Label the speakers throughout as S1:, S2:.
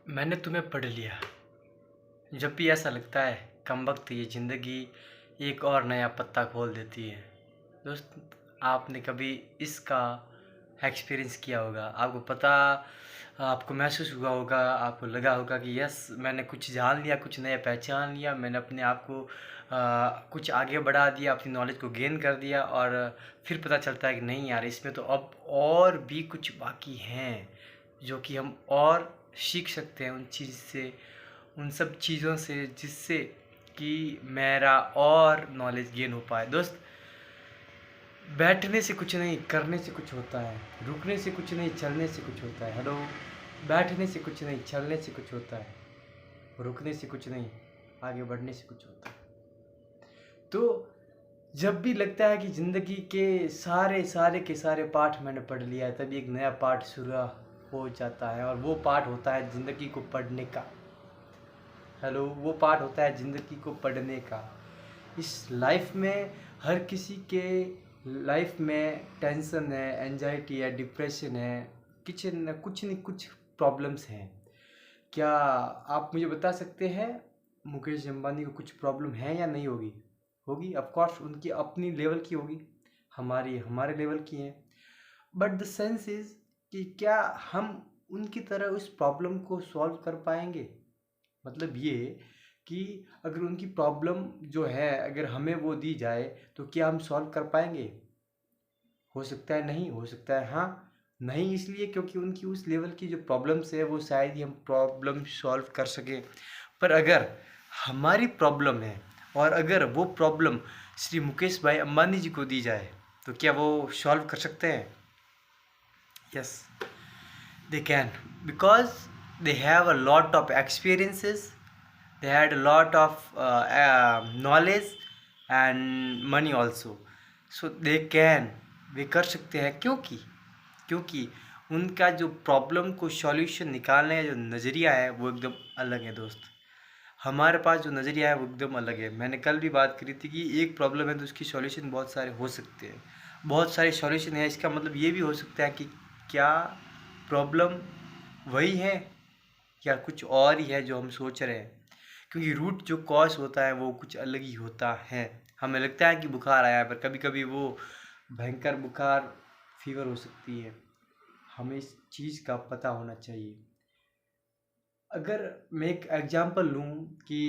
S1: मैंने तुम्हें पढ़ लिया। जब भी ऐसा लगता है कमबख्त ये ज़िंदगी एक और नया पत्ता खोल देती है। दोस्त, आपने कभी इसका एक्सपीरियंस किया होगा। आपको महसूस हुआ होगा, आपको लगा होगा कि यस, मैंने कुछ जान लिया, कुछ नया पहचान लिया, मैंने अपने आप को कुछ आगे बढ़ा दिया, अपनी नॉलेज को गेन कर दिया। और फिर पता चलता है कि नहीं यार, इसमें तो अब और भी कुछ बाकी हैं जो कि हम और सीख सकते हैं उन चीज़ से, उन सब चीज़ों से, जिससे कि मेरा और नॉलेज गेन हो पाए। दोस्त, बैठने से कुछ नहीं, करने से कुछ होता है। रुकने से कुछ नहीं, चलने से कुछ होता है। हेलो। बैठने से कुछ नहीं, चलने से कुछ होता है। रुकने से कुछ नहीं, आगे बढ़ने से कुछ होता है। तो जब भी लगता है कि ज़िंदगी के सारे सारे के सारे पाठ मैंने पढ़ लिया है, तभी एक नया पाठ शुरू हो जाता है। और वो पाठ होता है ज़िंदगी को पढ़ने का। हेलो, वो पार्ट होता है ज़िंदगी को पढ़ने का। इस लाइफ में हर किसी के लाइफ में टेंशन है, एंजाइटी है, डिप्रेशन है, कुछ नहीं कुछ प्रॉब्लम्स हैं। क्या आप मुझे बता सकते हैं मुकेश अंबानी को कुछ प्रॉब्लम है या नहीं होगी? होगी, ऑफ कोर्स उनकी अपनी लेवल की होगी, हमारी हमारे लेवल की है। बट द सेंस इज कि क्या हम उनकी तरह उस प्रॉब्लम को सॉल्व कर पाएंगे? मतलब ये कि अगर उनकी प्रॉब्लम जो है, अगर हमें वो दी जाए, तो क्या हम सॉल्व कर पाएंगे? हो सकता है नहीं, हो सकता है हाँ। नहीं इसलिए क्योंकि उनकी उस लेवल की जो प्रॉब्लम्स है, वो शायद ही हम प्रॉब्लम सॉल्व कर सकें। पर अगर हमारी प्रॉब्लम है और अगर वो प्रॉब्लम श्री मुकेश भाई अंबानी जी को दी जाए, तो क्या वो सॉल्व कर सकते हैं? Yes, they can, because they have a lot of experiences, they had a lot of knowledge and money also, so they can, वे कर सकते हैं। क्योंकि उनका जो प्रॉब्लम को सॉल्यूशन निकालने का जो नज़रिया है वो एकदम अलग है। दोस्त, हमारे पास जो नज़रिया है वो एकदम अलग है। मैंने कल भी बात करी थी कि एक प्रॉब्लम है तो उसकी सॉल्यूशन बहुत सारे हो सकते हैं, बहुत सारे सॉल्यूशन है। इसका मतलब ये भी हो सकता है कि क्या प्रॉब्लम वही है या कुछ और ही है जो हम सोच रहे हैं। क्योंकि रूट जो कॉज होता है वो कुछ अलग ही होता है। हमें लगता है कि बुखार आया है, पर कभी कभी वो भयंकर बुखार फीवर हो सकती है। हमें इस चीज़ का पता होना चाहिए। अगर मैं एक एग्जांपल लूँ कि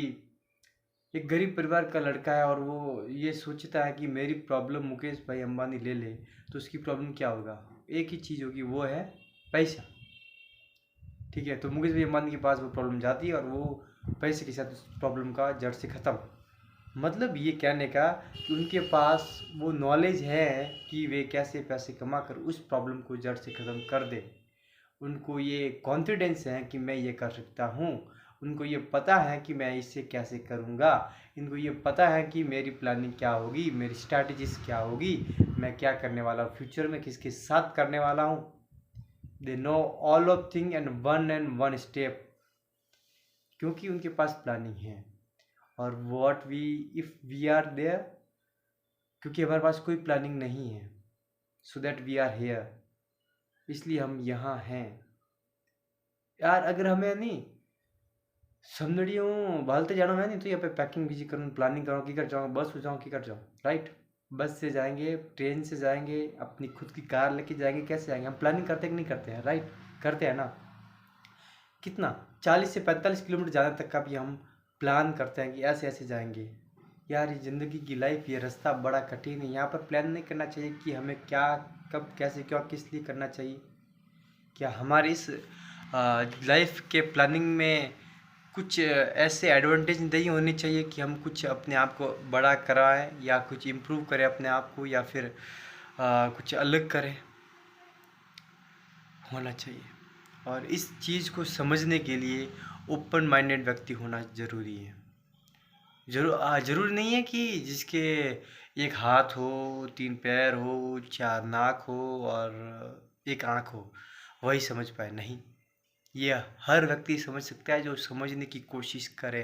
S1: एक गरीब परिवार का लड़का है और वो ये सोचता है कि मेरी प्रॉब्लम मुकेश भाई अंबानी ले ले, तो उसकी प्रॉब्लम क्या होगा? एक ही चीज़ होगी, वो है पैसा। ठीक है, तो मुकेश भाई अंबानी के पास वो प्रॉब्लम जाती है और वो पैसे के साथ उस प्रॉब्लम का जड़ से ख़त्म। मतलब ये कहने का कि उनके पास वो नॉलेज है कि वे कैसे पैसे कमा कर उस प्रॉब्लम को जड़ से ख़त्म कर दे। उनको ये कॉन्फिडेंस है कि मैं ये कर सकता हूँ। उनको ये पता है कि मैं इसे कैसे करूँगा। इनको ये पता है कि मेरी प्लानिंग क्या होगी, मेरी स्ट्रैटेजीज क्या होगी, मैं क्या करने वाला हूँ, फ्यूचर में किसके साथ करने वाला हूँ। They know all of thing and one step, क्योंकि उनके पास प्लानिंग है। और what we, if we are there, क्योंकि हमारे पास कोई प्लानिंग नहीं है, so that we are here, इसलिए हम यहाँ हैं। यार अगर हमें नहीं समझियो भालते जाना है नहीं, तो यहाँ पे पैकिंग भी करूँ, प्लानिंग करूँ कि कर जाऊँ, बस हो जाऊँ कि कर जाऊँ, राइट? बस से जाएंगे, ट्रेन से जाएंगे, अपनी खुद की कार लेके जाएंगे, कैसे जाएंगे? हम प्लानिंग करते हैं कि नहीं करते हैं? राइट, करते हैं ना। कितना 40 से 45 किलोमीटर जाने तक का भी हम प्लान करते हैं कि ऐसे ऐसे जाएंगे। यार ये ज़िंदगी की लाइफ, ये रास्ता बड़ा कठिन है। यहाँ पर प्लान नहीं करना चाहिए कि हमें क्या, कब, कैसे, क्यों, किस लिए करना चाहिए। क्या हमारी इस लाइफ के प्लानिंग में कुछ ऐसे एडवांटेज नहीं होनी चाहिए कि हम कुछ अपने आप को बड़ा कराएं या कुछ इम्प्रूव करें अपने आप को, या फिर कुछ अलग करें? होना चाहिए। और इस चीज़ को समझने के लिए ओपन माइंडेड व्यक्ति होना ज़रूरी है। ज़रूरी नहीं है कि जिसके एक हाथ हो, 3 पैर हो, 4 नाक हो और एक आँख हो, वही समझ पाए। नहीं, ये हर व्यक्ति समझ सकता है जो समझने की कोशिश करे।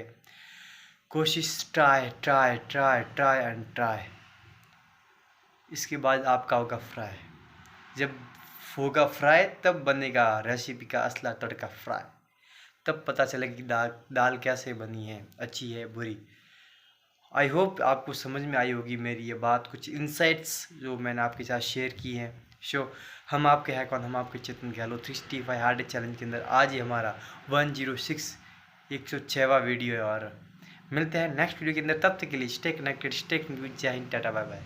S1: कोशिश, try try try try and try. इसके बाद आपका होगा फ्राई। जब होगा फ्राई तब बनेगा रेसिपी का असला तड़का फ्राई। तब पता चलेगा कि दाल कैसे बनी है, अच्छी है बुरी। आई होप आपको समझ में आई होगी मेरी ये बात, कुछ इंसाइट्स जो मैंने आपके साथ शेयर की हैं। हम आपके हैं कौन, हम आपके चेतन गहलोत 365 हार्ड चैलेंज के अंदर आज ही हमारा 106वां वीडियो है। और मिलते हैं नेक्स्ट वीडियो के अंदर, तब तक के लिए स्टे कनेक्टेड, स्टे कनेक्टेड। जय हिंद, टाटा, बाय बाय।